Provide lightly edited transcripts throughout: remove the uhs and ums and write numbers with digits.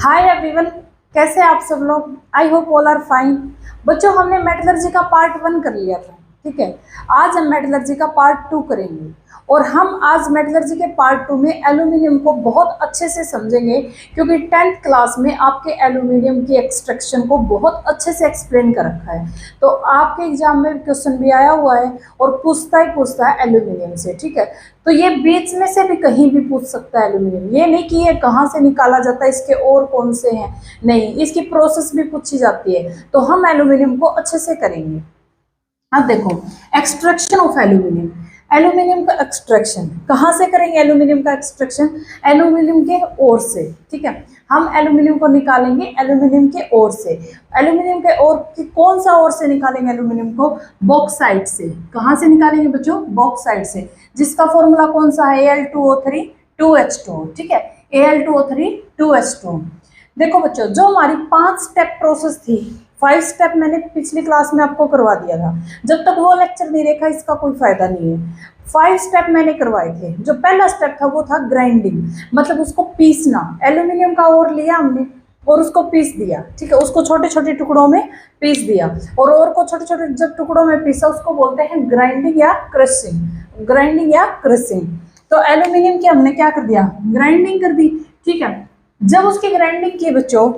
Hi everyone, कैसे आप सब लोग। I hope all are fine. बच्चों, हमने मेटलर्जी का पार्ट 1 कर लिया था, ठीक है। आज हम मेटलर्जी का पार्ट 2 करेंगे और हम आज मेटलर्जी के पार्ट 2 में एल्यूमिनियम को बहुत अच्छे से समझेंगे, क्योंकि 10th क्लास में आपके एल्यूमिनियम की एक्सट्रैक्शन को बहुत अच्छे से एक्सप्लेन कर रखा है। तो आपके एग्जाम में क्वेश्चन भी आया हुआ है और पूछता है एल्यूमिनियम से, ठीक है। तो ये बीच में से भी कहीं भी पूछ सकता है एल्यूमिनियम। ये नहीं कि ये कहाँ से निकाला जाता है, इसके और कौन से हैं, नहीं, इसकी प्रोसेस भी पूछी जाती है। तो हम एल्यूमिनियम को अच्छे से करेंगे। अब देखो, एक्सट्रैक्शन ऑफ एल्यूमिनियम। एल्यूमिनियम का एक्सट्रैक्शन कहाँ से करेंगे? एल्यूमिनियम का एक्सट्रैक्शन एल्यूमिनियम के ओर से, ठीक है। हम एल्यूमिनियम को निकालेंगे एल्यूमिनियम के ओर से। एल्यूमिनियम के ओर की कौन सा ओर से निकालेंगे एल्यूमिनियम को? बॉक्साइट से। कहाँ से निकालेंगे बच्चों? बॉक्साइट से, जिसका फॉर्मूला कौन सा है? Al2O3 2H2, ठीक है। Al2O3 2H2। देखो बच्चों, जो हमारी 5 स्टेप प्रोसेस थी, 5 स्टेप मैंने पिछली क्लास में आपको करवा दिया था। जब तक वो लेक्चर नहीं देखा इसका कोई फायदा नहीं है। 5 स्टेप मैंने करवाए थे। जो पहला स्टेप था वो था ग्राइंडिंग, मतलब उसको पीसना। एल्यूमिनियम का ओर लिया हमने और उसको पीस दिया, ठीक है। उसको छोटे छोटे टुकड़ों में पीस दिया और ओर को छोटे छोटे जब टुकड़ों में पीसा उसको बोलते हैं ग्राइंडिंग या क्रशिंग। ग्राइंडिंग या क्रशिंग। तो एल्यूमिनियम की हमने क्या कर दिया? ग्राइंडिंग कर दी, ठीक है। जब उसकी ग्राइंडिंग की बच्चों,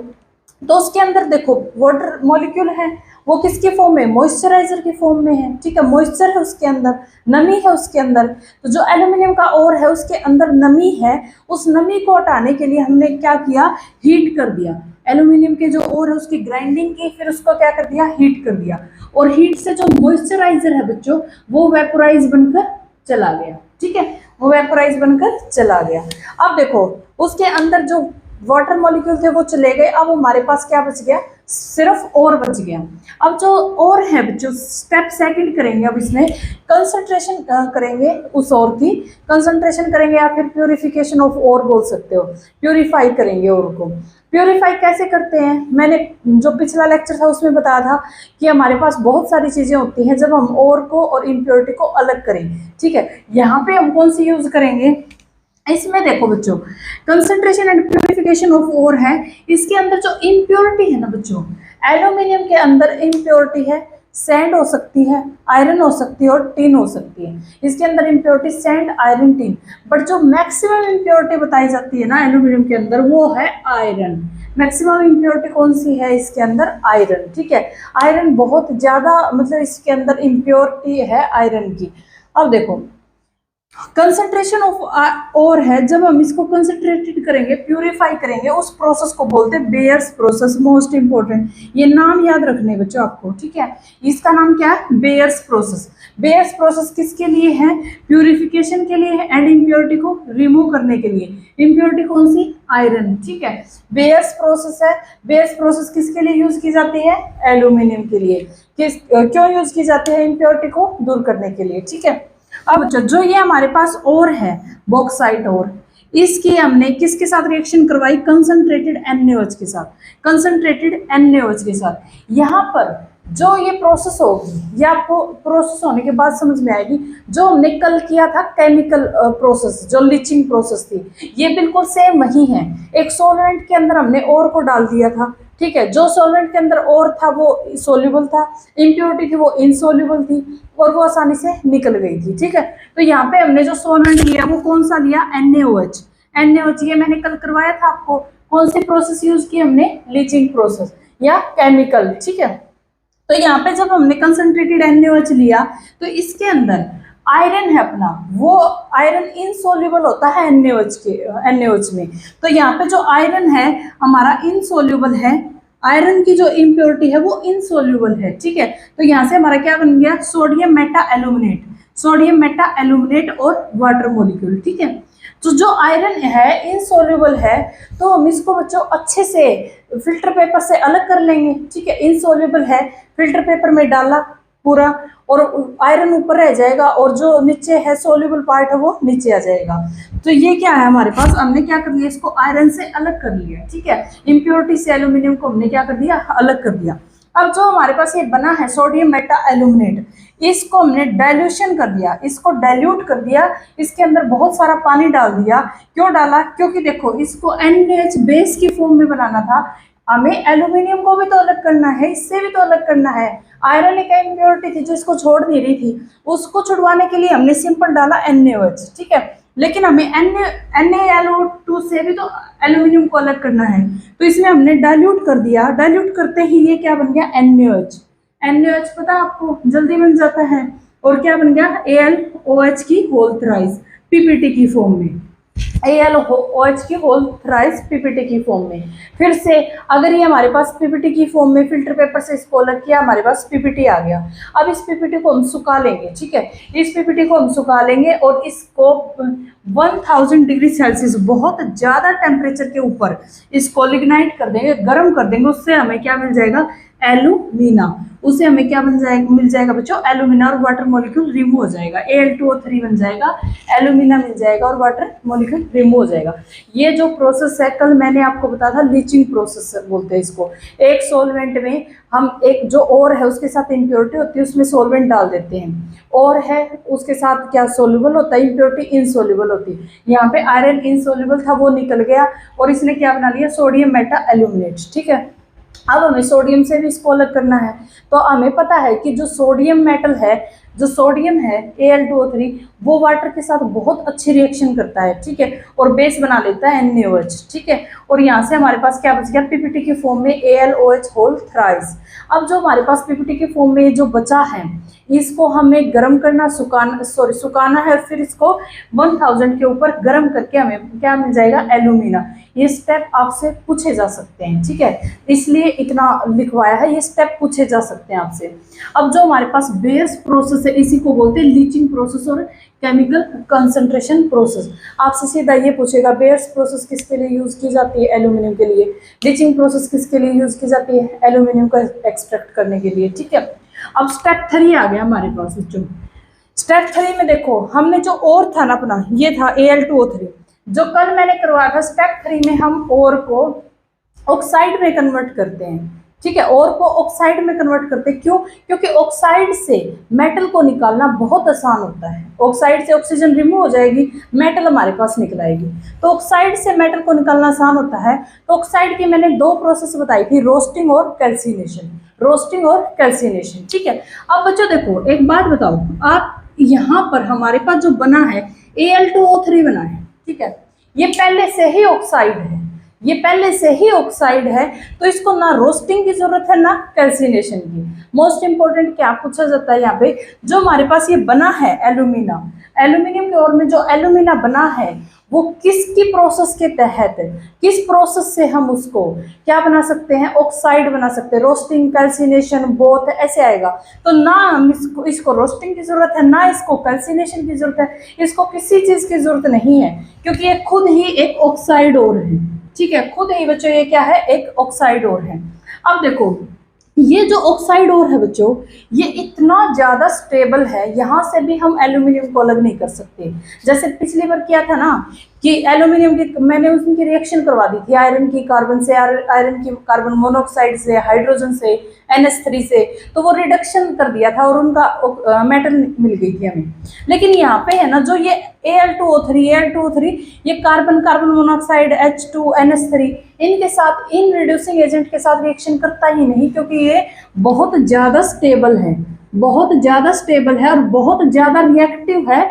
तो उसके अंदर देखो वाटर मॉलिक्यूल है, वो किसके फॉर्म में? मॉइस्चराइजर के फॉर्म में है, ठीक है। मॉइस्चर है उसके अंदर, नमी है उसके अंदर। तो जो एल्यूमिनियम का ओर है उसके अंदर नमी है, उस नमी को हटाने के लिए हमने क्या किया? हीट कर दिया। एल्यूमिनियम के जो ओर है उसकी ग्राइंडिंग की, फिर उसको क्या कर दिया? हीट कर दिया। और हीट से जो मॉइस्चराइजर है बच्चों, वो वेपोराइज बनकर चला गया, ठीक है। वो वेपोराइज बनकर चला गया। अब देखो, उसके अंदर जो वाटर मॉलिक्यूल थे वो चले गए। अब हमारे पास क्या बच गया? सिर्फ और बच गया। अब जो और है बच्चों, स्टेप सेकंड करेंगे। अब इसमें कंसंट्रेशन करेंगे, उस और की कंसंट्रेशन करेंगे, या फिर प्यूरिफिकेशन ऑफ और बोल सकते हो। प्यूरिफाई करेंगे और को। प्यूरिफाई कैसे करते हैं? मैंने जो पिछला लेक्चर था उसमें बताया था कि हमारे पास बहुत सारी चीजें होती हैं जब हम और को और इम्प्योरिटी को अलग करें, ठीक है। यहाँ पे हम कौन सी यूज करेंगे? इसमें देखो बच्चों, concentration and purification of ore है। इसके अंदर जो इम्प्योरिटी है ना बच्चों, एल्यूमिनियम के अंदर इम्प्योरिटी है, सैंड हो सकती है, आयरन हो सकती है और टिन हो सकती है। इसके अंदर impurity sand, iron, tin. But जो मैक्सिमम इम्प्योरिटी बताई जाती है ना एल्यूमिनियम के अंदर, वो है आयरन। मैक्सिमम इम्प्योरिटी कौन सी है इसके अंदर? आयरन, ठीक है। आयरन बहुत ज्यादा, मतलब इसके अंदर इम्प्योरिटी है आयरन की। अब देखो, कंसंट्रेशन ऑफ और है, जब हम इसको कंसंट्रेटेड करेंगे, प्यूरिफाई करेंगे, उस प्रोसेस को बोलते हैं बेयर्स प्रोसेस। मोस्ट इंपॉर्टेंट, ये नाम याद रखने बच्चों आपको, ठीक है। इसका नाम क्या है? Bears process. बेयर्स प्रोसेस किसके लिए है? प्यूरिफिकेशन के लिए है एंड इम्प्योरिटी को रिमूव करने के लिए। इम्प्योरिटी कौन सी? आयरन, ठीक है। बेयर्स प्रोसेस है। बेयर्स प्रोसेस किसके लिए यूज की जाती है? एल्यूमिनियम के लिए। क्यों यूज की जाती है? इम्प्योरिटी को दूर करने के लिए, ठीक है। अब जो ये हमारे पास और है बॉक्साइट और, इसकी हमने किसके साथ रिएक्शन करवाई? कंसंट्रेटेड NaOH के साथ। कंसंट्रेटेड NaOH के साथ। यहाँ पर जो ये प्रोसेस होगी, ये आपको प्रोसेस होने के बाद समझ में आएगी। जो हमने कल किया था केमिकल प्रोसेस, जो लीचिंग प्रोसेस थी, ये बिल्कुल सेम वही है। एक सॉल्वेंट के अंदर हमने और को डाल दिया था, ठीक है। जो सॉल्वेंट के अंदर और था वो सोल्यूबल था, इम्प्योरिटी थी वो इनसोल्यूबल थी और वो आसानी से निकल गई थी, ठीक है। तो यहाँ पे हमने जो सॉल्वेंट लिया वो कौन सा लिया? NaOH। NaOH ये मैंने कल करवाया था आपको। कौन सी प्रोसेस यूज की हमने? लीचिंग प्रोसेस या केमिकल, ठीक है। तो यहाँ पे जब हमने कंसंट्रेटेड NaOH लिया, तो इसके अंदर आयरन है अपना, वो आयरन इनसोल्यूबल होता है NaOH में। तो यहाँ पे जो आयरन है हमारा इनसोल्यूबल है, आयरन की जो इम्प्योरिटी है वो इनसोल्यूबल है, ठीक है। तो यहाँ से हमारा क्या बन गया? Sodium Meta aluminate. Sodium Meta aluminate और वाटर मॉलिक्यूल, ठीक है। तो जो आयरन है इनसोल्यूबल है, तो हम इसको बच्चों अच्छे से फिल्टर पेपर से अलग कर लेंगे, ठीक है। इनसोल्यूबल है, फिल्टर पेपर में डाला पूरा, और आयरन ऊपर रह जाएगा और जो नीचे है सोल्यूबल पार्ट है वो नीचे आ जाएगा। तो ये क्या है हमारे पास? हमने क्या कर लिया? इसको आयरन से अलग कर लिया, ठीक है। इम्प्योरिटी से एल्यूमिनियम को हमने क्या कर दिया? अलग कर दिया। अब जो हमारे पास ये बना है सोडियम मेटा एल्यूमिनेट, इसको हमने डाइल्यूशन कर दिया, इसको डाइल्यूट कर दिया, इसके अंदर बहुत सारा पानी डाल दिया। क्यों डाला? क्योंकि देखो इसको NaH बेस की फॉर्म में बनाना था, हमें एल्यूमिनियम को भी तो अलग करना है, इससे भी तो अलग करना है। आयरन एक इम्प्योरिटी थी जो इसको छोड़ नहीं रही थी, उसको छुड़वाने के लिए हमने सिंपल डाला NaOH, ठीक है। लेकिन हमें NaLO2 से भी तो एल्यूमिनियम को अलग करना है, तो इसमें हमने डाइल्यूट कर दिया। डाइल्यूट करते ही ये क्या बन गया? NaOH। NaOH पता आपको जल्दी बन जाता है, और क्या बन गया? AlOH की होल थ्राइस PPT की फॉर्म में, AlOH की होल थ्राइस PPT की फॉर्म में। फिर से अगर ये हमारे पास PPT की फॉर्म में फिल्टर पेपर से इसको अलग किया, हमारे पास PPT आ गया। अब इस PPT को हम सुखा लेंगे, ठीक है, इस PPT को हम सुखा लेंगे और इसको 1000 डिग्री सेल्सियस बहुत ज़्यादा टेम्परेचर के ऊपर इसको लिग्नाइट कर देंगे, गर्म कर देंगे। उससे हमें क्या मिल जाएगा? एल्यूमिना। उसे हमें क्या बन जाएगा? मिल जाएगा बच्चों एल्यूमिना, और वाटर मॉलिक्यूल रिमूव हो जाएगा, Al2O3 बन जाएगा, एल्यूमिना मिल जाएगा और वाटर मॉलिक्यूल रिमूव हो जाएगा। ये जो प्रोसेस है कल मैंने आपको बताया था, लीचिंग प्रोसेस बोलते हैं इसको। एक सॉल्वेंट में हम एक जो और है उसके साथ इम्प्योरिटी होती है, उसमें सॉल्वेंट डाल देते हैं, और है उसके साथ क्या सोल्यूबल होता है, इम्प्योरिटी इनसोल्यूबल होती है। यहाँ पे आयरन इनसोल्यूबल था, वो निकल गया और इसने क्या बना लिया? सोडियम मेटा एल्यूमिनेट, ठीक है। अब हमें सोडियम से भी इसको अलग करना है, तो हमें पता है कि जो सोडियम मेटल है, जो सोडियम है Al2O3, वो वाटर के साथ बहुत अच्छी रिएक्शन करता है, ठीक है, और बेस बना लेता है NaOH, ठीक है। और यहाँ से हमारे पास क्या बच गया? PPT की फॉर्म में AlOH होल थ्राइस। अब जो हमारे पास PPT की फॉर्म में जो बचा है, इसको हमें गर्म करना, सुखाना है, फिर इसको 1000 के ऊपर गर्म करके हमें क्या मिल जाएगा? एल्यूमिना। ये स्टेप आपसे पूछे जा सकते हैं, ठीक है, इसलिए इतना लिखवाया है, ये स्टेप पूछे जा सकते हैं आपसे। अब जो हमारे पास बेयर्स प्रोसेस है, इसी को बोलते हैं लीचिंग प्रोसेस और केमिकल कंसंट्रेशन प्रोसेस। आपसे सीधा ये पूछेगा बेयर्स प्रोसेस किसके लिए यूज की जाती है? एल्यूमिनियम के लिए। लीचिंग प्रोसेस किसके लिए यूज की जाती है? एल्यूमिनियम को एक्सट्रैक्ट करने के लिए, ठीक है। अब स्टेप 3 आ गया हमारे पास बच्चों। स्टेप 3 में देखो हमने जो और था ना अपना, ये था Al2O3 जो कल मैंने करवाया था। स्टेप 3 में हम और को ऑक्साइड में कन्वर्ट करते हैं, ठीक है, और को ऑक्साइड में कन्वर्ट करते हैं। क्यों? क्योंकि ऑक्साइड से मेटल को निकालना बहुत आसान होता है। ऑक्साइड से ऑक्सीजन रिमूव हो जाएगी, मेटल हमारे पास निकल आएगी, तो ऑक्साइड से मेटल को निकालना आसान होता है। तो ऑक्साइड की मैंने 2 प्रोसेस बताई थी, रोस्टिंग और कैल्सिनेशन, रोस्टिंग और कैल्सिनेशन, ठीक है। अब बच्चों देखो एक बात बताओ, आप यहाँ पर हमारे पास जो बना है Al2O3 बना है, ठीक है, ये पहले से ही ऑक्साइड है, ये पहले से ही ऑक्साइड है, तो इसको ना रोस्टिंग की जरूरत है ना कैल्सिनेशन की। मोस्ट इंपॉर्टेंट क्या पूछा जाता है यहाँ पे, जो हमारे पास ये बना है एल्यूमिना, एल्यूमिनियम के ओर में जो एल्यूमिना बना है वो किसकी प्रोसेस के तहत, किस प्रोसेस से हम उसको क्या बना सकते हैं? ऑक्साइड बना सकते हैं। रोस्टिंग कैल्सिनेशन बोथ ऐसे आएगा, तो ना हम इसको रोस्टिंग की जरूरत है ना इसको कैल्सिनेशन की जरूरत है, इसको किसी चीज की जरूरत नहीं है, क्योंकि ये खुद ही एक ऑक्साइड और है, ठीक है, खुद ही बच्चों ये क्या है? एक ऑक्साइड और है। अब देखो ये जो ऑक्साइड और है बच्चों, ये इतना ज़्यादा स्टेबल है, यहाँ से भी हम एल्यूमिनियम को अलग नहीं कर सकते। जैसे पिछली बार किया था ना कि एल्यूमिनियम की मैंने उसकी रिएक्शन करवा दी थी, आयरन की कार्बन से, आयरन की कार्बन मोनोऑक्साइड से, हाइड्रोजन से, NH3 से, तो वो रिडक्शन कर दिया था और उनका मेटल मिल गई थी हमें। लेकिन यहाँ पे है ना जो ये Al2O3 ये कार्बन मोनोऑक्साइड H2NH3 इनके साथ, इन रिड्यूसिंग एजेंट के साथ रिएक्शन करता ही नहीं, क्योंकि ये बहुत ज़्यादा स्टेबल है, बहुत ज़्यादा स्टेबल है और बहुत ज़्यादा रिएक्टिव है।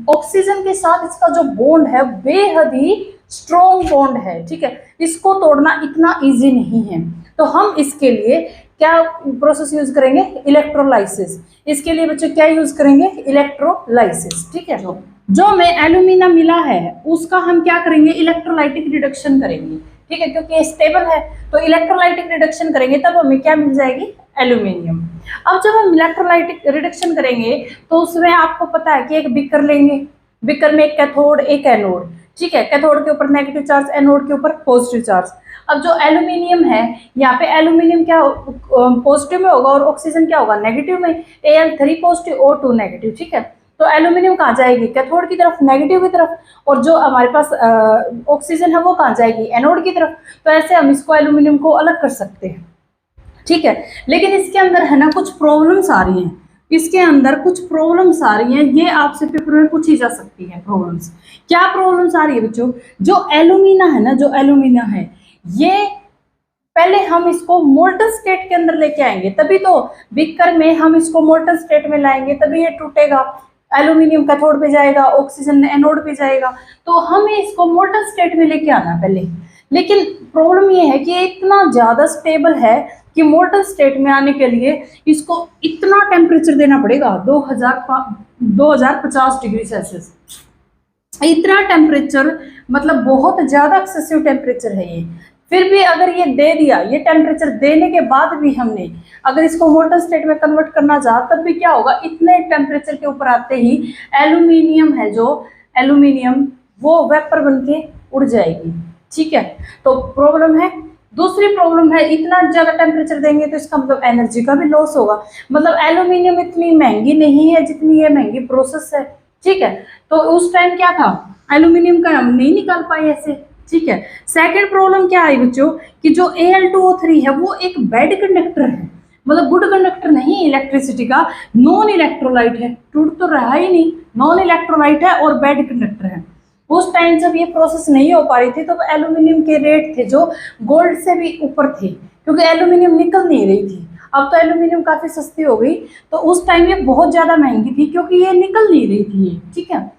ऑक्सीजन के साथ इसका जो बॉन्ड है बेहद ही स्ट्रॉन्ग बॉन्ड है, ठीक है, इसको तोड़ना इतना इजी नहीं है। तो हम इसके लिए क्या प्रोसेस यूज करेंगे? इलेक्ट्रोलाइसिस। इसके लिए बच्चों क्या यूज करेंगे? इलेक्ट्रोलाइसिस, ठीक है। जो हमें एल्यूमिना मिला है उसका हम क्या करेंगे? इलेक्ट्रोलाइटिक रिडक्शन करेंगे, ठीक है, क्योंकि ये स्टेबल है, तो इलेक्ट्रोलाइटिक रिडक्शन करेंगे तब हमें क्या मिल जाएगी? एल्यूमिनियम। अब जब हम इलेक्ट्रोलाइटिक रिडक्शन करेंगे तो उसमें आपको पता है कि एक बीकर लेंगे, बीकर में एक कैथोड एक एनोड, ठीक है, कैथोड के ऊपर नेगेटिव चार्ज, एनोड के ऊपर पॉजिटिव चार्ज। अब जो एल्यूमिनियम है, यहाँ पे एल्यूमिनियम क्या पॉजिटिव में होगा और ऑक्सीजन क्या होगा? नेगेटिव में, Al3 पॉजिटिव O2 नेगेटिव, ठीक है। तो एल्यूमिनियम कहाँ जाएगी? कैथोड की तरफ, नेगेटिव की तरफ, और जो हमारे पास ऑक्सीजन है वो कहाँ जाएगी? एनोड की तरफ। तो ऐसे हम इसको एल्यूमिनियम को अलग कर सकते हैं। ठीक है। लेकिन इसके अंदर है ना कुछ प्रॉब्लम्स आ रही हैं, इसके अंदर कुछ प्रॉब्लम्स आ रही हैं, ये आपसे पेपर में पूछी जा सकती है प्रॉब्लम्स। क्या प्रॉब्लम्स आ रही है बच्चों? जो एल्यूमिना है ना, जो एल्यूमिना है, ये पहले हम इसको मोल्टन स्टेट के अंदर लेके आएंगे, तभी तो बीकर में हम इसको मोल्टन स्टेट में लाएंगे, तभी ये टूटेगा। एल्यूमिनियम कैथोड पे जाएगा, ऑक्सीजन एनोड पे जाएगा, तो हमें इसको मोल्टन स्टेट में लेके आना पहले। लेकिन प्रॉब्लम ये है कि ये इतना ज़्यादा स्टेबल है कि मोल्टन स्टेट में आने के लिए इसको इतना टेम्परेचर देना पड़ेगा, 2050 डिग्री सेल्सियस। इतना टेम्परेचर मतलब बहुत ज़्यादा एक्सेसिव टेम्परेचर है ये। फिर भी अगर ये दे दिया, ये टेम्परेचर देने के बाद भी हमने अगर इसको मोल्टन स्टेट में कन्वर्ट करना चाहा, तब भी क्या होगा, इतने टेम्परेचर के ऊपर आते ही एल्यूमिनियम है, जो एल्यूमिनियम वो वेपर बन के उड़ जाएगी। ठीक है, तो प्रॉब्लम है। दूसरी प्रॉब्लम है, इतना ज़्यादा टेम्परेचर देंगे तो इसका मतलब एनर्जी का भी लॉस होगा। मतलब एल्यूमिनियम इतनी महंगी नहीं है जितनी ये महंगी प्रोसेस है। ठीक है, तो उस टाइम क्या था, एल्यूमिनियम का हम नहीं निकाल पाए ऐसे। ठीक है, सेकंड प्रॉब्लम क्या आई बच्चों कि जो Al2O3 है वो एक बैड कंडक्टर है, मतलब गुड कंडक्टर नहीं इलेक्ट्रिसिटी का, नॉन इलेक्ट्रोलाइट है, टूट तो रहा ही नहीं, नॉन इलेक्ट्रोलाइट है और बैड कंडक्टर है। उस टाइम जब ये प्रोसेस नहीं हो पा रही थी तो एल्यूमिनियम के रेट थे जो गोल्ड से भी ऊपर थे, क्योंकि एल्यूमिनियम निकल नहीं रही थी। अब तो एल्यूमिनियम काफ़ी सस्ती हो गई, तो उस टाइम ये बहुत ज़्यादा महंगी थी क्योंकि ये निकल नहीं रही थी। ठीक है,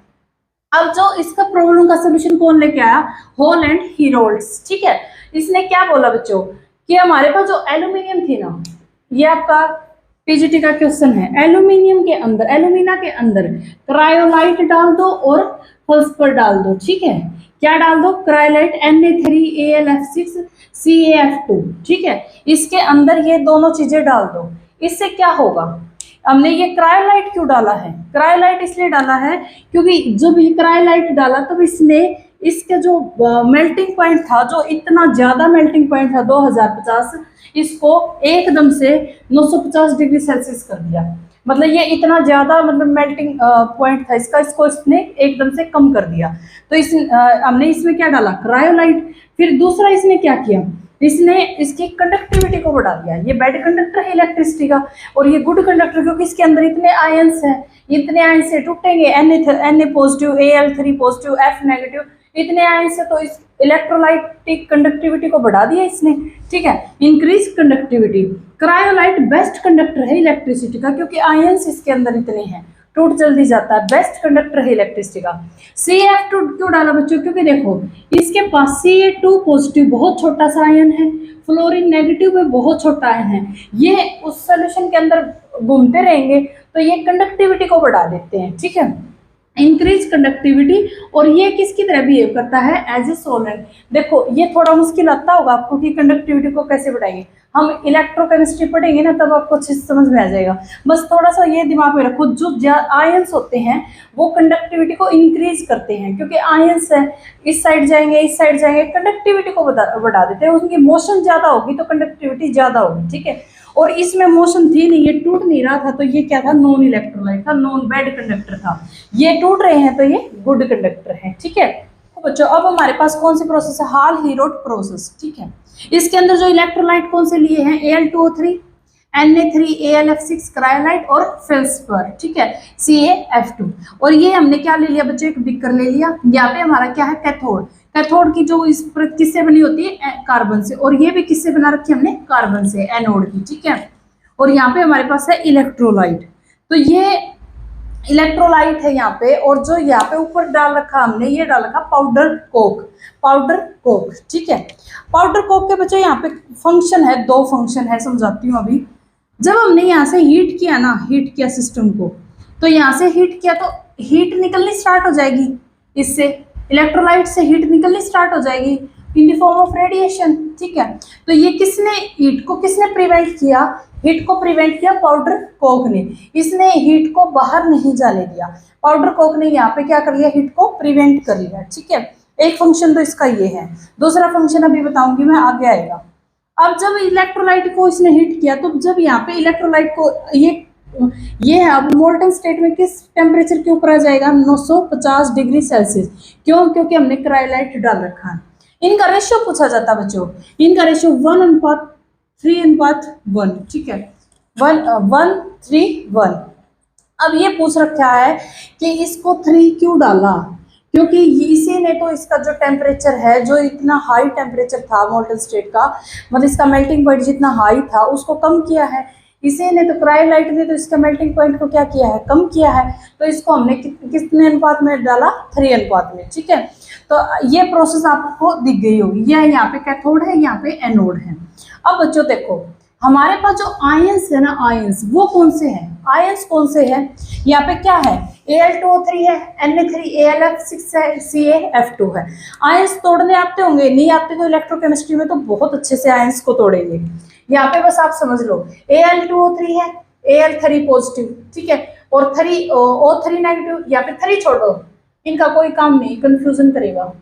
अब जो इसका प्रॉब्लम का सोल्यूशन कौन लेके आया, हॉल एंड हीरोल्ड्स। ठीक है, इसने क्या बोला बच्चों कि हमारे पास जो एल्यूमिनियम थी ना, ये आपका पीजीटी का क्वेश्चन है, एल्यूमिनियम के अंदर, एल्यूमिना के अंदर क्रायोलाइट डाल दो और फॉस्फर डाल दो। ठीक है, क्या डाल दो, क्रायोलाइट Na3Al6CaF2। ठीक है, इसके अंदर ये दोनों चीजें डाल दो, इससे क्या होगा। हमने ये क्रायोलाइट क्यों डाला है, क्रायोलाइट इसलिए डाला है क्योंकि जब ये क्रायोलाइट डाला तब इसने इसके जो मेल्टिंग पॉइंट था, जो इतना ज़्यादा मेल्टिंग पॉइंट था 2050, इसको एकदम से 950 डिग्री सेल्सियस कर दिया। मतलब ये इतना ज़्यादा मतलब मेल्टिंग पॉइंट था इसका, इसको इसने एकदम से कम कर दिया। तो इस हमने इसमें क्या डाला, क्रायोलाइट। फिर दूसरा इसने क्या किया, इसने इसकी कंडक्टिविटी को बढ़ा दिया। ये बैड कंडक्टर है इलेक्ट्रिसिटी का, और ये गुड कंडक्टर क्योंकि इसके अंदर इतने आयंस हैं, इतने आयंस से टूटेंगे, Na positive, Al3 positive, F negative, इतने आयंस से तो इस इलेक्ट्रोलाइटिक कंडक्टिविटी को बढ़ा दिया इसने। ठीक है, increase conductivity. Cryolite best conductor है इलेक्ट्रिसिटी का क्योंकि आयंस इसके अंदर इतने हैं, टूट जल्दी जाता है, बेस्ट कंडक्टर है इलेक्ट्रिसिटी का। CF2 क्यों डाला बच्चों, क्योंकि देखो इसके पास Ca2 पॉजिटिव बहुत छोटा सा आयन है, फ्लोरीन नेगेटिव में बहुत छोटा आयन है, ये उस सोल्यूशन के अंदर घूमते रहेंगे तो ये कंडक्टिविटी को बढ़ा देते हैं। ठीक है, इंक्रीज कंडक्टिविटी। और ये किसकी तरह बिहेव करता है, एज ए सोलेंट। देखो ये थोड़ा मुश्किल आता होगा आपको कि कंडक्टिविटी को कैसे बढ़ाएंगे, हम इलेक्ट्रोकेमिस्ट्री पढ़ेंगे ना तब आपको अच्छे से समझ में आ जाएगा। बस थोड़ा सा ये दिमाग में रखो, जो आयंस होते हैं वो कंडक्टिविटी को इंक्रीज करते हैं, क्योंकि आयंस है इस साइड जाएंगे इस साइड जाएंगे, कंडक्टिविटी को बढ़ा देते हैं। उनकी मोशन ज़्यादा होगी तो कंडक्टिविटी ज़्यादा होगी। ठीक है, और इसमें मोशन थी नहीं, ये टूट नहीं रहा था, तो ये क्या था, नॉन इलेक्ट्रोलाइट था, नॉन बैड कंडक्टर था। ये टूट रहे हैं तो ये गुड कंडक्टर है। ठीक है, तो बच्चों अब हमारे पास कौन सी प्रोसेस है, हॉल हीरोल्ड प्रोसेस। ठीक है, इसके अंदर जो इलेक्ट्रोलाइट कौन से लिए हैं, Al2O3, Na3Al6 क्रायोलाइट और फेल्सपर। ठीक है, CaF2। और ये हमने क्या ले लिया बच्चों, एक बीकर ले लिया। यहाँ पे हमारा क्या है, कैथोड। कैथोड की जो इस किससे बनी होती है, कार्बन से, और ये भी किससे बना रखी है हमने, कार्बन से, एनोड की। ठीक है, और यहाँ पे हमारे पास है इलेक्ट्रोलाइट। तो ये इलेक्ट्रोलाइट है यहाँ पे, और जो यहाँ पे ऊपर डाल रखा हमने, ये डाल रखा पाउडर कोक, पाउडर कोक। ठीक है, पाउडर कोक के बच्चों यहाँ पे फंक्शन है, दो फंक्शन है, समझाती हूँ अभी। जब हमने यहाँ से हीट किया ना, हीट किया सिस्टम को, तो यहाँ से हीट किया तो हीट निकलनी स्टार्ट हो जाएगी, इससे इलेक्ट्रोलाइट से हीट निकलनी स्टार्ट हो जाएगी in the form of radiation. ठीक है, तो ये किसने हीट को किसने प्रिवेंट किया, हीट को प्रिवेंट किया पाउडर कोक ने। इसने हीट को बाहर नहीं जाने दिया, पाउडर कोक ने यहाँ पे क्या कर लिया, हीट को प्रिवेंट कर लिया। ठीक है, एक फंक्शन तो इसका ये है, दूसरा फंक्शन अभी बताऊंगी मैं, आगे आएगा। अब जब इलेक्ट्रोलाइट को इसने हीट किया, तो जब यहाँ पे इलेक्ट्रोलाइट को ये है अब मोल्टन स्टेट में किस टेम्परेचर के ऊपर आ जाएगा, 950 डिग्री सेल्सियस। क्यों, क्योंकि हमने क्रायोलाइट डाल रखा है। इनका रेशियो पूछा जाता है बच्चों, इनका रेशियो 1:3 3:1, ठीक है, 1:1:3:1। अब ये पूछ रखा है कि इसको 3 क्यों डाला, क्योंकि इसी ने तो इसका जो टेम्परेचर है, जो इतना हाई टेम्परेचर था मोल्टन स्टेट का, मतलब इसका मेल्टिंग पॉइंट जितना हाई था उसको कम किया है। इसी ने तो क्रायोलाइट ने तो इसका मेल्टिंग पॉइंट को क्या किया है, कम किया है। तो इसको हमने कितने अनुपात में डाला, 3 अनुपात में, ठीक है। तो ये प्रोसेस आपको दिख गई होगी। यह यहाँ पे कैथोड है, यहाँ पे एनोड है। अब बच्चों देखो, हमारे पास जो आयंस है ना, आयंस वो कौन से हैं, आयंस कौन से हैं, यहाँ पे क्या है, Al2O3 है, Na3Alf6 है, CaF2 है। आयंस तोड़ने आते होंगे, नहीं आते तो इलेक्ट्रोकेमिस्ट्री में तो बहुत अच्छे से आयंस को तोड़ेंगे। यहाँ पे बस आप समझ लो, Al2O3 है, Al3 पॉजिटिव, ठीक है, और O3 नेगेटिव, यहाँ पे 3 छोड़ो, इनका कोई काम नहीं, कंफ्यूजन करेगा।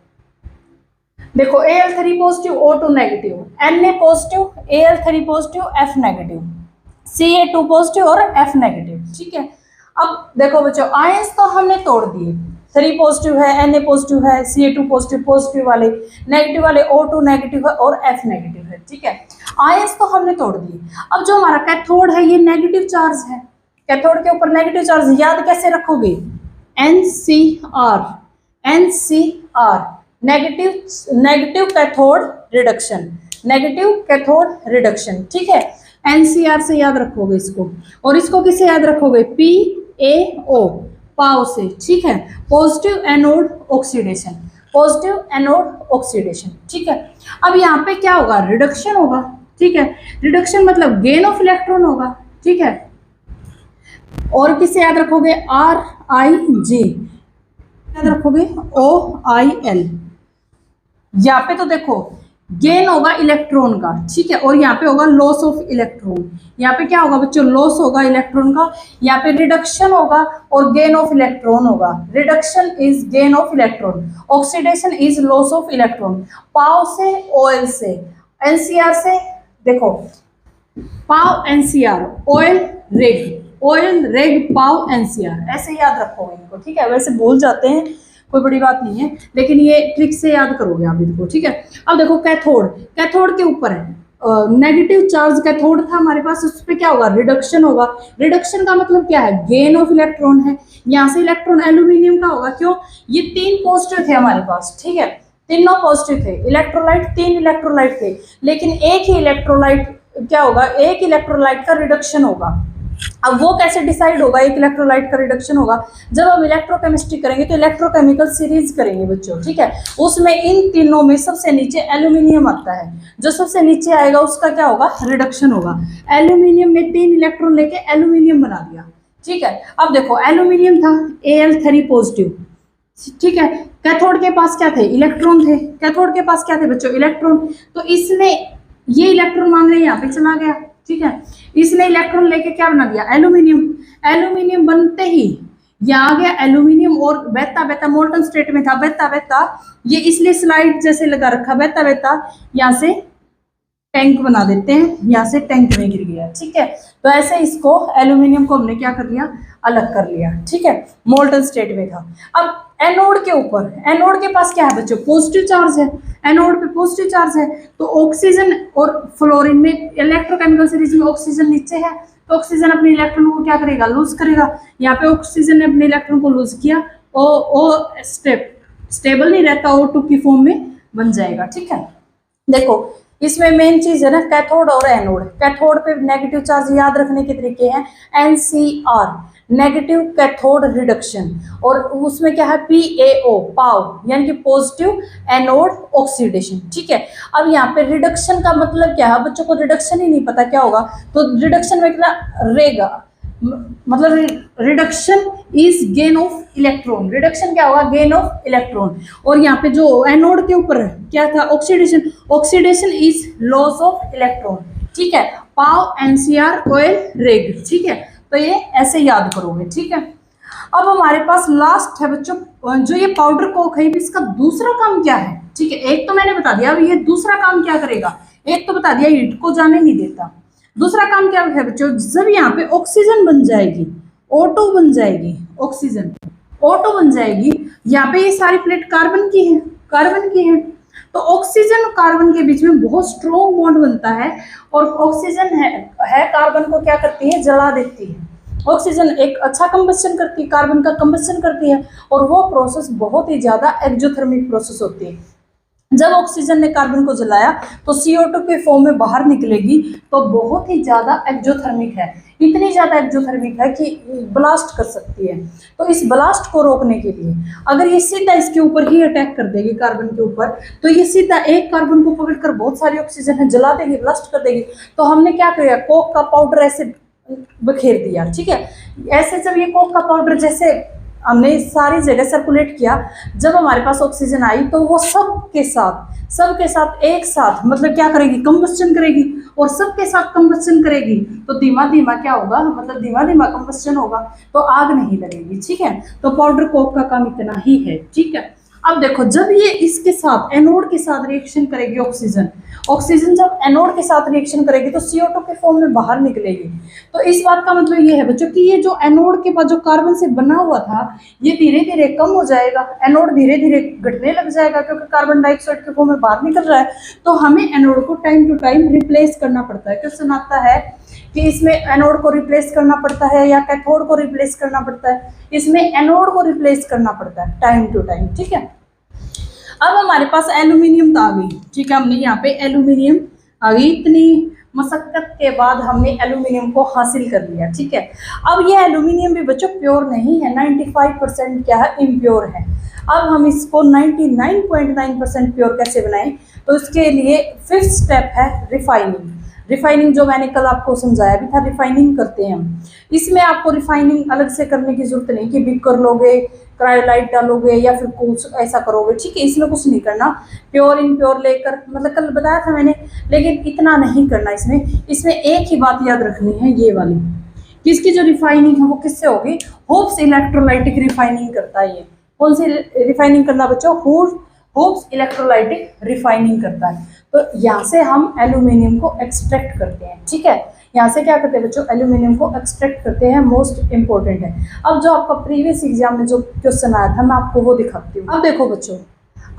देखो Al3 positive, O2 negative, Na positive, Al3 positive, F negative, Ca2 positive और F नेगेटिव, ठीक है। अब देखो बच्चों, आयंस तो हमने तोड़ दिए, 3 पॉजिटिव है, Na पॉजिटिव है, Ca2 पॉजिटिव, पॉजिटिव वाले, नेगेटिव वाले O2 नेगेटिव है और F नेगेटिव है, ठीक है। आयंस तो हमने तोड़ दिए। अब जो हमारा कैथोड है ये नेगेटिव चार्ज है, कैथोड के ऊपर नेगेटिव चार्ज याद कैसे रखोगे, NCR, NCR, negative cathode reduction, negative cathode reduction, ठीक है। NCR से याद रखोगे इसको, और इसको किससे याद रखोगे, PAO, पाओ से, ठीक है, positive anode oxidation, positive anode oxidation, ठीक है। अब यहाँ पे क्या होगा, रिडक्शन होगा, ठीक है, रिडक्शन मतलब गेन ऑफ इलेक्ट्रॉन होगा, ठीक है। और किसे याद रखोगे, RIG, याद रखोगे OIL। यहाँ पे तो देखो गेन होगा इलेक्ट्रॉन का, ठीक है, और यहाँ पे होगा लॉस ऑफ इलेक्ट्रॉन। यहाँ पे क्या होगा बच्चों, लॉस होगा इलेक्ट्रॉन का, यहाँ पे रिडक्शन होगा और गेन ऑफ इलेक्ट्रॉन होगा। Reduction is gain of electron, oxidation is loss of electron. पाव से, ऑयल से, एनसीआर से, देखो पाव NCR, oil rig, oil rig पाव एनसीआर, ऐसे याद रखोगे इनको, ठीक है। वैसे भूल जाते हैं, कोई बड़ी बात नहीं है, लेकिन ये ट्रिक से याद करोगे आप इनको, ठीक है। अब देखो कैथोड, कैथोड के ऊपर है नेगेटिव चार्ज, कैथोड था हमारे पास, उस पर क्या होगा, रिडक्शन होगा। रिडक्शन का मतलब क्या है, गेन ऑफ इलेक्ट्रॉन है। यहाँ से इलेक्ट्रॉन एल्यूमिनियम का होगा, क्यों, ये 3 पॉजिटिव थे हमारे पास, ठीक है, तीनों पॉजिटिव थे, इलेक्ट्रोलाइट 3 इलेक्ट्रोलाइट थे, लेकिन एक ही इलेक्ट्रोलाइट क्या होगा, एक इलेक्ट्रोलाइट का रिडक्शन होगा। अब वो कैसे डिसाइड होगा, एक इलेक्ट्रोलाइट का रिडक्शन होगा, जब हम इलेक्ट्रोकेमिस्ट्री करेंगे तो इलेक्ट्रोकेमिकल सीरीज करेंगे बच्चों, ठीक है। उसमें इन तीनों में सबसे नीचे एल्यूमिनियम आता है, जो सबसे नीचे आएगा उसका क्या होगा, रिडक्शन होगा। एल्यूमिनियम ने 3 इलेक्ट्रॉन लेके एल्यूमिनियम बना दिया, ठीक है। अब देखो एल्यूमिनियम था Al3 पॉजिटिव, ठीक है, कैथोड के पास क्या थे, इलेक्ट्रॉन थे, कैथोड के पास क्या थे बच्चों, इलेक्ट्रॉन। तो इसने ये इलेक्ट्रॉन मान रहे यहाँ पे चला गया, ठीक है, इसने इलेक्ट्रॉन लेके क्या बना दिया, एल्यूमिनियम। एल्यूमिनियम बनते ही यहाँ आ गया एल्यूमिनियम, और बहता बहता मोल्टन स्टेट में था, बहता बहता ये इसलिए स्लाइड जैसे लगा रखा, बहता बहता यहाँ से टैंक बना देते हैं, यहाँ से टैंक में गिर गया, ठीक है। तो ऐसे इसको एल्यूमिनियम को हमने क्या कर लिया, अलग कर लिया, ठीक है, मोल्टन स्टेट में था। अब एनोड के ऊपर, एनोड के पास क्या है बच्चों, पॉजिटिव चार्ज है, एनोड पे पॉजिटिव चार्ज है, तो ऑक्सीजन और फ्लोरीन में इलेक्ट्रोकेमिकल सीरीज में ऑक्सीजन नीचे है, तो ऑक्सीजन अपने इलेक्ट्रॉन को क्या करेगा, लूज करेगा। यहाँ पे ऑक्सीजन ने अपने इलेक्ट्रॉन को लूज किया, ओ स्टेबल नहीं रहता, O2 की फॉर्म में बन जाएगा, ठीक है। देखो इसमें मेन चीज है ना कैथोड और एनोड। कैथोड पे नेगेटिव चार्ज याद रखने के तरीके हैं, NCR, नेगेटिव कैथोड रिडक्शन, और उसमें क्या है, PAO, पाव, यानी कि पॉजिटिव एनोड ऑक्सीडेशन, ठीक है। अब यहाँ पे रिडक्शन का मतलब क्या है, बच्चों को रिडक्शन ही नहीं पता क्या होगा, तो रिडक्शन में क्या रहेगा, मतलब reduction is gain of electron, reduction क्या होगा, गेन ऑफ इलेक्ट्रॉन। और यहाँ पे जो एनोड के ऊपर क्या था, oxidation, oxidation is loss of electron, ठीक है। पाव NCR, ऑयल रेग, ठीक है। तो ये ऐसे याद करोगे, ठीक है। अब हमारे पास लास्ट है बच्चों, जो ये पाउडर कोक है, इसका दूसरा काम क्या है, ठीक है। एक तो मैंने बता दिया, अब ये दूसरा काम क्या करेगा, एक तो बता दिया हीट को जाने नहीं देता, दूसरा काम क्या है बच्चों, जब यहाँ पे ऑक्सीजन बन जाएगी, O2 बन जाएगी, ऑक्सीजन O2 बन जाएगी, यहाँ पे ये सारी प्लेट कार्बन की है, कार्बन की है। तो ऑक्सीजन और कार्बन के बीच में बहुत स्ट्रॉन्ग बॉन्ड बनता है, और ऑक्सीजन है कार्बन को क्या करती है, जला देती है। ऑक्सीजन एक अच्छा कंबस्शन करती है, कार्बन का कंबस्शन करती है, और वो प्रोसेस बहुत ही ज्यादा एक्सोथर्मिक प्रोसेस होती है। जब ऑक्सीजन ने कार्बन को जलाया तो CO2 के फॉर्म में बाहर निकलेगी, तो बहुत ही ज्यादा एक्सोथर्मिक है, इतनी ज्यादा एक्सोथर्मिक है कि ब्लास्ट कर सकती है। तो इस ब्लास्ट को रोकने के लिए अगर ये सीधा इसके ऊपर ही अटैक कर देगी कार्बन के ऊपर, तो ये सीधा एक कार्बन को पकड़कर बहुत सारी ऑक्सीजन है जला देगी, ब्लास्ट कर देगी। तो हमने क्या किया, कोक का पाउडर ऐसे बखेर दिया, ठीक है। ऐसे जब ये कोक का पाउडर जैसे हमने सारी जगह सर्कुलेट किया, जब हमारे पास ऑक्सीजन आई तो वो सबके साथ एक साथ मतलब क्या करेगी, कंबस्शन करेगी, और सबके साथ कंबस्शन करेगी तो धीमा धीमा क्या होगा, मतलब धीमा धीमा कंबस्शन होगा, तो आग नहीं लगेगी, ठीक है। तो पाउडर कोक का काम इतना ही है, ठीक है। अब देखो, जब ये इसके साथ एनोड के साथ रिएक्शन करेगी, ऑक्सीजन जब एनोड के साथ रिएक्शन करेगी तो CO2 के फॉर्म में बाहर निकलेगी। तो इस बात का मतलब ये है बच्चों कि ये जो एनोड के पास जो कार्बन से बना हुआ था, ये धीरे धीरे कम हो जाएगा, एनोड धीरे धीरे घटने लग जाएगा, क्योंकि कार्बन डाइऑक्साइड के फॉर्म में बाहर निकल रहा है। तो हमें एनोड को टाइम टू टाइम रिप्लेस करना पड़ता है। क्वेश्चन आता है कि इसमें एनोड को रिप्लेस करना पड़ता है या कैथोड को रिप्लेस करना पड़ता है, इसमें एनोड को रिप्लेस करना पड़ता है टाइम टू टाइम, ठीक है। अब हमारे पास एल्यूमिनियम आ गई, ठीक है, हमने यहाँ पे एल्यूमिनियम आ गई, इतनी मशक्कत के बाद हमने एल्यूमिनियम को हासिल कर लिया, ठीक है। अब ये एल्यूमिनियम भी बच्चों प्योर नहीं है, 95% क्या है, इम्प्योर है। अब हम इसको 99.9% प्योर कैसे बनाएं, तो इसके लिए 5th स्टेप है रिफाइनिंग जो मैंने कल आपको समझाया भी था, रिफाइनिंग करते हैं हम। इसमें आपको रिफाइनिंग अलग से करने की जरूरत नहीं कि बीकर लोगे, क्रायोलाइट डालोगे या फिर कुछ ऐसा करोगे, ठीक है। इसमें कुछ नहीं करना, प्योर इम्प्योर लेकर, मतलब कल बताया था मैंने, लेकिन इतना नहीं करना। इसमें एक ही बात याद रखनी है, ये वाली, किसकी जो रिफाइनिंग है वो किससे होगी, होप्स इलेक्ट्रोलाइटिक रिफाइनिंग करता है। ये कौन सी रिफाइनिंग करना बच्चों, होप्स इलेक्ट्रोलाइटिक रिफाइनिंग करता है। तो यहाँ से हम एल्यूमिनियम को एक्सट्रैक्ट करते हैं, ठीक है। यहाँ से क्या करते हैं बच्चों, एल्यूमिनियम को एक्सट्रैक्ट करते हैं, मोस्ट इंपॉर्टेंट है। अब जो आपका प्रीवियस एग्जाम में जो क्वेश्चन आया था, मैं आपको वो दिखाती हूँ। अब देखो बच्चों,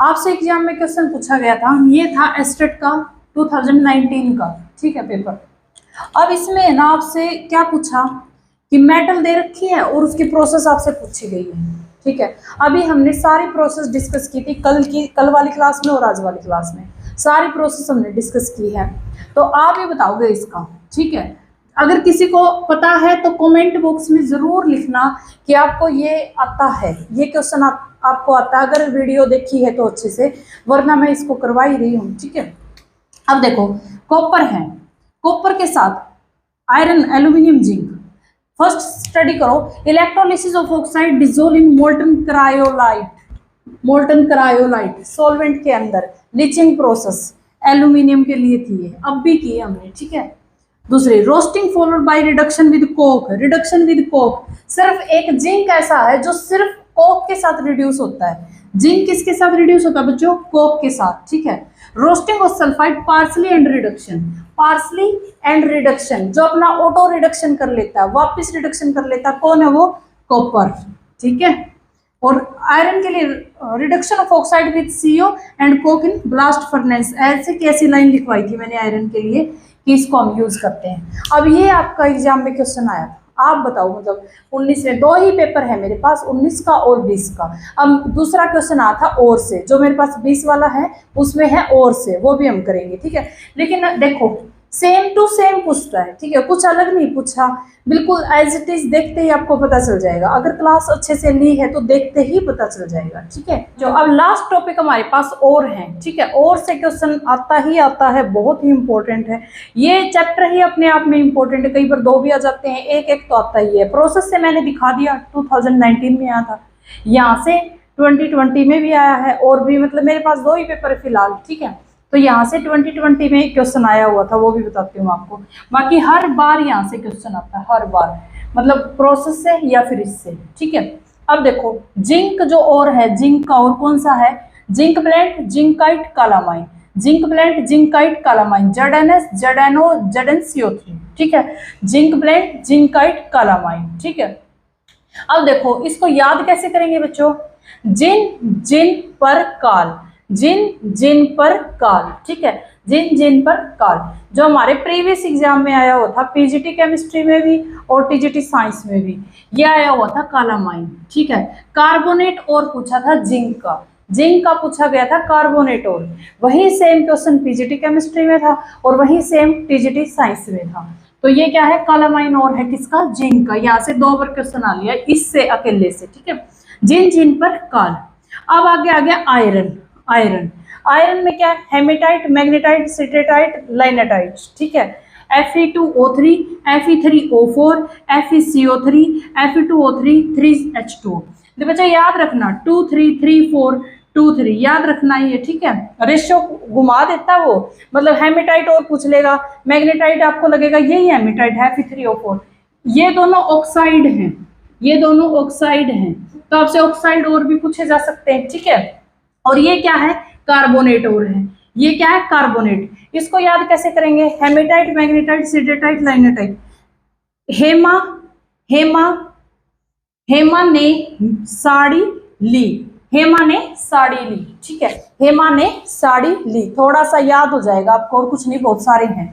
आपसे एग्जाम में क्वेश्चन पूछा गया था, ये था एस्टेट का 2019 का, ठीक है, पेपर। अब इसमें ना आपसे क्या पूछा कि मेटल दे रखी है और उसकी प्रोसेस आपसे पूछी गई है, ठीक है। अभी हमने सारी प्रोसेस डिस्कस की थी कल वाली क्लास में और आज वाली क्लास में, सारी प्रोसेस हमने डिस्कस की है। तो आप ये बताओगे इसका, ठीक है। अगर किसी को पता है तो कमेंट बॉक्स में जरूर लिखना कि आपको ये आता है, ये क्वेश्चन आपको आता है। अगर वीडियो देखी है तो अच्छे से, वरना मैं इसको करवा ही रही हूँ, ठीक है। अब देखो, कॉपर है, कॉपर के साथ iron, aluminium, zinc. First study करो, electrolysis of oxide dissolve in molten cryolite solvent के अंदर, लीचिंग प्रोसेस एल्यूमिनियम के लिए थी, ये अब भी की हमने, ठीक है। दूसरी, roasting followed by reduction with Coke. सिर्फ एक जिंक ऐसा है जो सिर्फ कोक के साथ रिड्यूस होता है। जिंक किसके साथ रिड्यूस होता है बच्चों, कोक के साथ, ठीक है। Roasting of sulphide partially and reduction, जो अपना ऑटो रिडक्शन कर लेता है, वापस रिडक्शन कर लेता है, कौन है वो, कॉपर, ठीक है। और आयरन के लिए reduction of oxide with CO and Coke in blast furnace, ऐसे कैसी लाइन लिखवाई थी मैंने आयरन के लिए कि इसको हम यूज करते हैं। अब ये आपका एग्जाम में क्वेश्चन आया, आप बताओ, मतलब 19 में 2 ही पेपर है मेरे पास, 19 का और 20 का। अब दूसरा क्वेश्चन आया था और से, जो मेरे पास 20 वाला है उसमें है और से, वो भी हम करेंगे, ठीक है। लेकिन देखो, सेम टू सेम पूछता है, ठीक है, कुछ अलग नहीं पूछा, बिल्कुल एज इट इज, देखते ही आपको पता चल जाएगा। अगर क्लास अच्छे से ली है तो देखते ही पता चल जाएगा, ठीक है। जो अब लास्ट टॉपिक हमारे पास और है, ठीक है। और से क्वेश्चन आता है, बहुत ही इंपॉर्टेंट है ये चैप्टर ही अपने आप में इंपॉर्टेंट है। कई बार 2 भी आ जाते हैं, एक तो आता ही है। प्रोसेस से मैंने दिखा दिया, 2019 में आया था, यहाँ से 2020 में भी आया है, और भी मतलब मेरे पास 2 ही पेपर है फिलहाल, ठीक है। तो यहाँ से 2020 में क्वेश्चन आया हुआ था, वो भी बताती हूँ आपको। बाकी हर बार यहाँ से क्वेश्चन आता है, हर बार, मतलब प्रोसेस से या फिर इससे, ठीक है। अब देखो, जिंक जो और है, जिंक का और कौन सा है, zinc blende, zincite, calamine, ZNS, ZNO, ZnCO3, ठीक है। जिंक ब्लेंड, जिंकाइट, कालामाइन, ठीक है। अब देखो, इसको याद कैसे करेंगे बच्चों, जिन पर काल, जिन जिन पर काल, ठीक है, जिन जिन पर काल, जो हमारे प्रीवियस एग्जाम में आया हुआ था, पीजीटी केमिस्ट्री में भी और टीजीटी साइंस में भी, ये आया हुआ था कालामाइन, ठीक है। कार्बोनेट और पूछा था जिंक का, जिंक का पूछा गया था कार्बोनेट और, वही सेम क्वेश्चन पीजीटी केमिस्ट्री में था और वही सेम टीजीटी साइंस में था। तो ये क्या है, कालामाइन और है किसका, जिंक का। यहाँ से 2 बार क्वेश्चन आ लिया इससे अकेले से, ठीक है। जिन जिन पर काल। अब आगे आ गया आयरन। आयरन, आयरन में क्या है, हेमेटाइट, मैग्नेटाइट, सिट्रेटाइट, लाइनेटाइट, ठीक है। Fe2O3, Fe3O4, FeCO3, Fe2O3, 3H2O। तो बच्चा याद रखना 2 3 3 4 2 3 याद रखना ये, ठीक है। रेशियो घुमा देता वो, मतलब हेमेटाइट और पूछ लेगा, मैग्नेटाइट आपको लगेगा यही हेमेटाइट है Fe3O4। ये दोनों ऑक्साइड हैं, ये दोनों ऑक्साइड हैं, तो आपसे ऑक्साइड और भी पूछे जा सकते हैं, ठीक है। और ये क्या है, कार्बोनेट और है, ये क्या है, कार्बोनेट। इसको याद कैसे करेंगे, हेमेटाइट, मैग्नेटाइट, सिट्रेटाइट, लाइनेटाइट। हेमा, हेमा, हेमा ने साड़ी ली, हेमा ने साड़ी ली, ठीक है, हेमा ने साड़ी ली, थोड़ा सा याद हो जाएगा आपको, और कुछ नहीं, बहुत सारे हैं।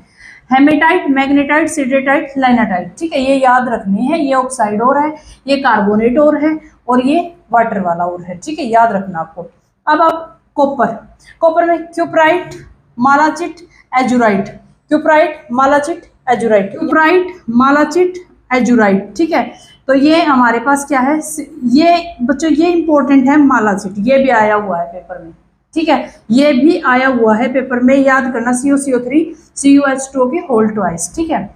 हेमेटाइट, मैग्नेटाइट, सिट्रेटाइट, लाइनेटाइट, ठीक है, ये याद रखनी है। ये ऑक्साइड और है, ये कार्बोनेट और है, और ये वाटर वाला और है, ठीक है, याद रखना आपको। अब आप कॉपर, कॉपर में क्यूप्राइट, मालाचिट, एजुराइट, क्यूप्राइट, मालाचिट, एजुराइट, क्यूप्राइट, मालाचिट, एजुराइट, ठीक है। तो ये हमारे पास क्या है, ये बच्चों ये इंपॉर्टेंट है, मालाचिट, ये भी आया हुआ है पेपर में, ठीक है, ये भी आया हुआ है पेपर में, याद करना, CuCO3 CuH2O की होल ट्वाइस, ठीक है।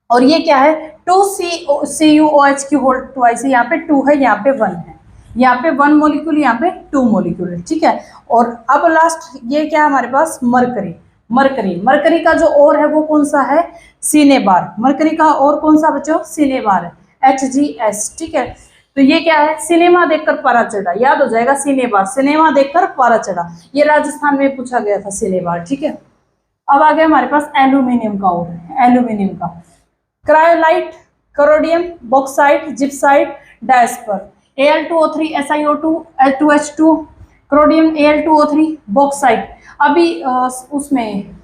और ये क्या है, 2CuOH की होल ट्वाइस है, यहाँ पे 2 है, यहाँ पे 1 है, यहाँ पे 1 मॉलिक्यूल, यहाँ पे 2 मॉलिक्यूल, ठीक है। और अब लास्ट ये क्या है हमारे पास, मरकरी, मरकरी, मरकरी का जो और है वो कौन सा है, सिनेबार, मरकरी का और कौन सा बच्चों, सिनेबार है, HGS, ठीक है। तो ये क्या है, सिनेमा देखकर पारा चढ़ा, याद हो जाएगा, सिनेबार, सिनेमा देखकर पारा चढ़ा, ये राजस्थान में पूछा गया था, सिनेबार, ठीक है। अब आ गया हमारे पास एल्यूमिनियम का और, एल्यूमिनियम का cryolite, corundum, bauxite, gibbsite, diaspore, Al2O3, SiO2, L2H2, corundum, Al2O3, bauxite. अभी उसमें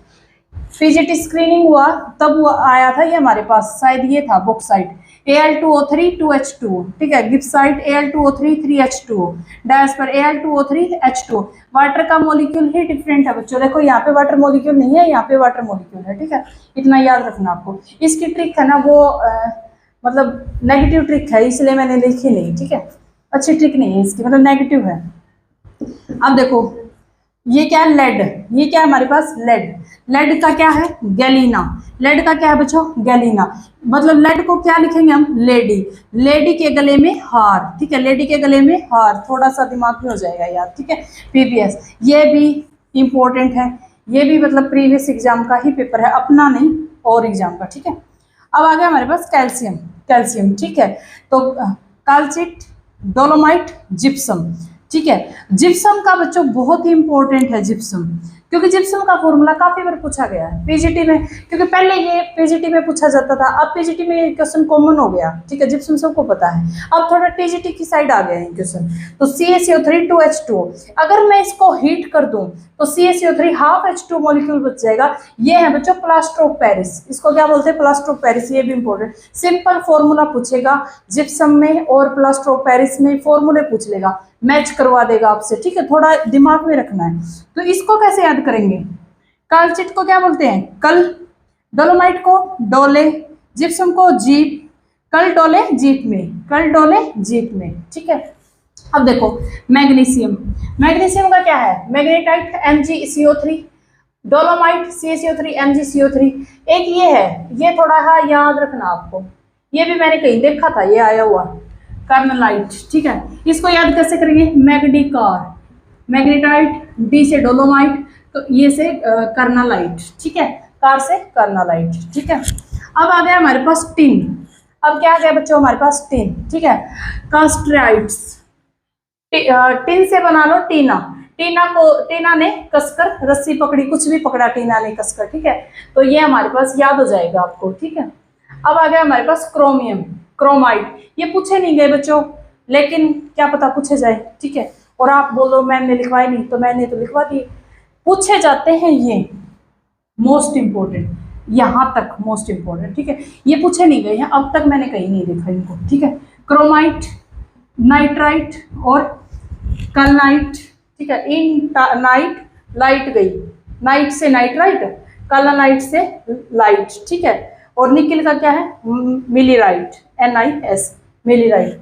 पीजीटी स्क्रीनिंग हुआ तब वो आया था, ये हमारे पास शायद ये था बॉक्साइट, Al2O3 2H2, ठीक है, गिप्साइट Al2O3 3H2, डायस्पर Al2O3 H2। Water का मॉलिक्यूल ही डिफरेंट है बच्चों, देखो यहाँ पे वाटर मॉलिक्यूल नहीं है, यहाँ पे वाटर मॉलिक्यूल है, ठीक है, इतना याद रखना आपको। इसकी ट्रिक है ना वो मतलब नेगेटिव ट्रिक है, इसलिए मैंने लिखी नहीं, ठीक है, अच्छी ट्रिक नहीं है इसकी, मतलब नेगेटिव है। अब देखो ये क्या है, लेड, ये क्या है हमारे पास, लेड, लेड का क्या है, गैलीना, लेड का क्या है बच्चों, गैलीना, मतलब लेड को क्या लिखेंगे हम, लेडी, लेडी के गले में हार, ठीक है, लेडी के गले में हार, थोड़ा सा दिमाग में हो जाएगा याद, ठीक है। PPS ये भी इंपॉर्टेंट है, ये भी मतलब प्रीवियस एग्जाम का ही पेपर है, अपना नहीं और एग्जाम का, ठीक है। अब आ गया हमारे पास कैल्शियम, कैल्शियम, ठीक है, तो कैल्साइट, डोलोमाइट, जिप्सम, ठीक है। जिप्सम का बच्चों बहुत ही इंपॉर्टेंट है जिप्सम, क्योंकि जिप्सम का फॉर्मूला काफी बार पूछा गया है पीजीटी में, क्योंकि पहले ये पीजीटी में पूछा जाता था, अब पीजीटी में ये क्वेश्चन कॉमन हो गया, ठीक है, जिप्सम सबको पता है, अब थोड़ा टीजीटी की साइड आ गया है क्वेश्चन। तो CaCO3 2H2O, अगर मैं इसको हीट कर दूं तो CaCO3 हाफ H2 मॉलिक्यूल बच जाएगा, ये है बच्चों प्लास्टर ऑफ पेरिस, इसको क्या बोलते हैं, प्लास्टर ऑफ पेरिस, ये भी इंपॉर्टेंट, सिंपल फॉर्मूला पूछेगा जिप्सम में और प्लास्टर ऑफ पेरिस में, फॉर्मूले पूछ लेगा, मैच करवा देगा आपसे, ठीक है, थोड़ा दिमाग में रखना है। तो इसको कैसे याद करेंगे, कैल्साइट को क्या बोलते हैं, कल, डोलोमाइट को डोले, जिप्सम को जीप, कल डोले जीप में, कल डोले जीप में, ठीक है। अब देखो मैग्नीशियम, मैग्नीशियम का क्या है, magnetite MgCO3, dolomite CaCO3 MgCO3, एक ये है, ये थोड़ा हाँ याद रखना आपको, ये भी मैंने कहीं देखा था, ये आया हुआ कार्नलाइट, ठीक है, इसको याद कैसे करेंगे, मैग्नीकार, मैग्नेटाइट, डी से डोलोमाइट, तो ये से कार्नालाइट, ठीक है, कार से कार्नालाइट, ठीक है। अब आ गया हमारे पास टिन, अब क्या आ गया बच्चों हमारे पास टिन, ठीक है, कास्ट्राइट्स, टिन से बना लो टीना, टीना को, टीना ने कसकर रस्सी पकड़ी, कुछ भी पकड़ा टीना ने कसकर, ठीक है, तो ये हमारे पास याद हो जाएगा आपको, ठीक है। अब आ गया हमारे पास क्रोमियम, क्रोमाइट, ये पूछे नहीं गए बच्चों, लेकिन क्या पता पूछे जाए, ठीक है। और आप बोलो मैम ने लिखवाए नहीं, तो मैंने तो लिखवा दिए। पूछे जाते हैं ये मोस्ट इंपॉर्टेंट, यहाँ तक मोस्ट इंपॉर्टेंट, ठीक है। ये पूछे नहीं गए हैं अब तक, मैंने कहीं नहीं देखा इनको, ठीक है। क्रोमाइट, नाइट्राइट और कलनाइट, ठीक है। इन नाइट लाइट गई, नाइट से नाइट्राइट, कलनाइट से लाइट, ठीक है। और निकिल का क्या है, मिलीराइट, NIS, मिलीराइट।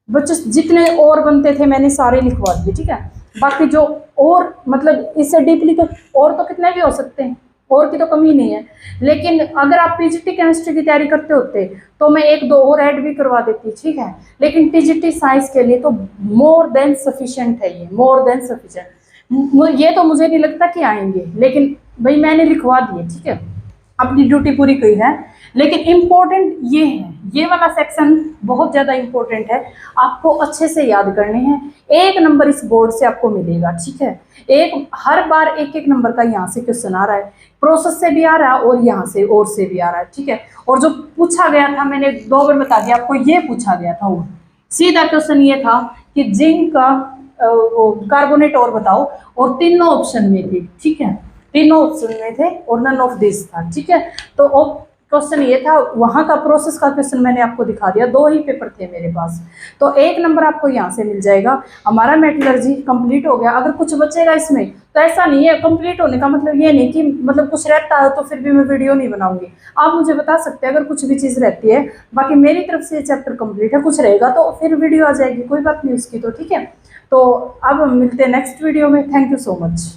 बच्चों जितने और बनते थे मैंने सारे लिखवा दिए, ठीक है। बाकी जो और मतलब इससे डीपली तो और तो कितने भी हो सकते हैं, और की तो कमी नहीं है। लेकिन अगर आप PGT केमिस्ट्री की तैयारी करते होते तो मैं एक दो और ऐड भी करवा देती, ठीक है। लेकिन TGT साइंस के लिए तो मोर देन सफिशिएंट है, ये मोर देन सफिशिएंट। ये तो मुझे नहीं लगता कि आएंगे, लेकिन भाई मैंने लिखवा दिए, ठीक है, अपनी ड्यूटी पूरी की है। लेकिन इम्पोर्टेंट ये है, ये वाला सेक्शन बहुत ज़्यादा इम्पोर्टेंट है, आपको अच्छे से याद करने हैं। 1 नंबर इस बोर्ड से आपको मिलेगा, ठीक है। हर बार एक नंबर का यहाँ से क्वेश्चन आ रहा है, प्रोसेस से भी आ रहा है और यहाँ से और से भी आ रहा है, ठीक है। और जो पूछा गया था मैंने 2 बार बता दिया आपको, ये पूछा गया था, वो सीधा क्वेश्चन ये था कि जिंक का कार्बोनेट और बताओ, और तीनों ऑप्शन में थे, ठीक है, तीनों ऑप्शन में थे और नन ऑफ दिस था, ठीक है। तो क्वेश्चन ये था, वहां का प्रोसेस का क्वेश्चन मैंने आपको दिखा दिया, 2 ही पेपर थे मेरे पास, तो 1 नंबर आपको यहाँ से मिल जाएगा। हमारा मेटलर्जी कंप्लीट हो गया। अगर कुछ बचेगा इसमें तो ऐसा नहीं है, कंप्लीट होने का मतलब ये नहीं कि मतलब कुछ रहता है तो फिर भी मैं वीडियो नहीं बनाऊंगी। आप मुझे बता सकते हैं अगर कुछ भी चीज़ रहती है। बाकी मेरी तरफ से ये चैप्टर कंप्लीट है, कुछ रहेगा तो फिर वीडियो आ जाएगी, कोई बात नहीं उसकी, तो ठीक है। तो अब मिलते हैं नेक्स्ट वीडियो में। Thank you so much.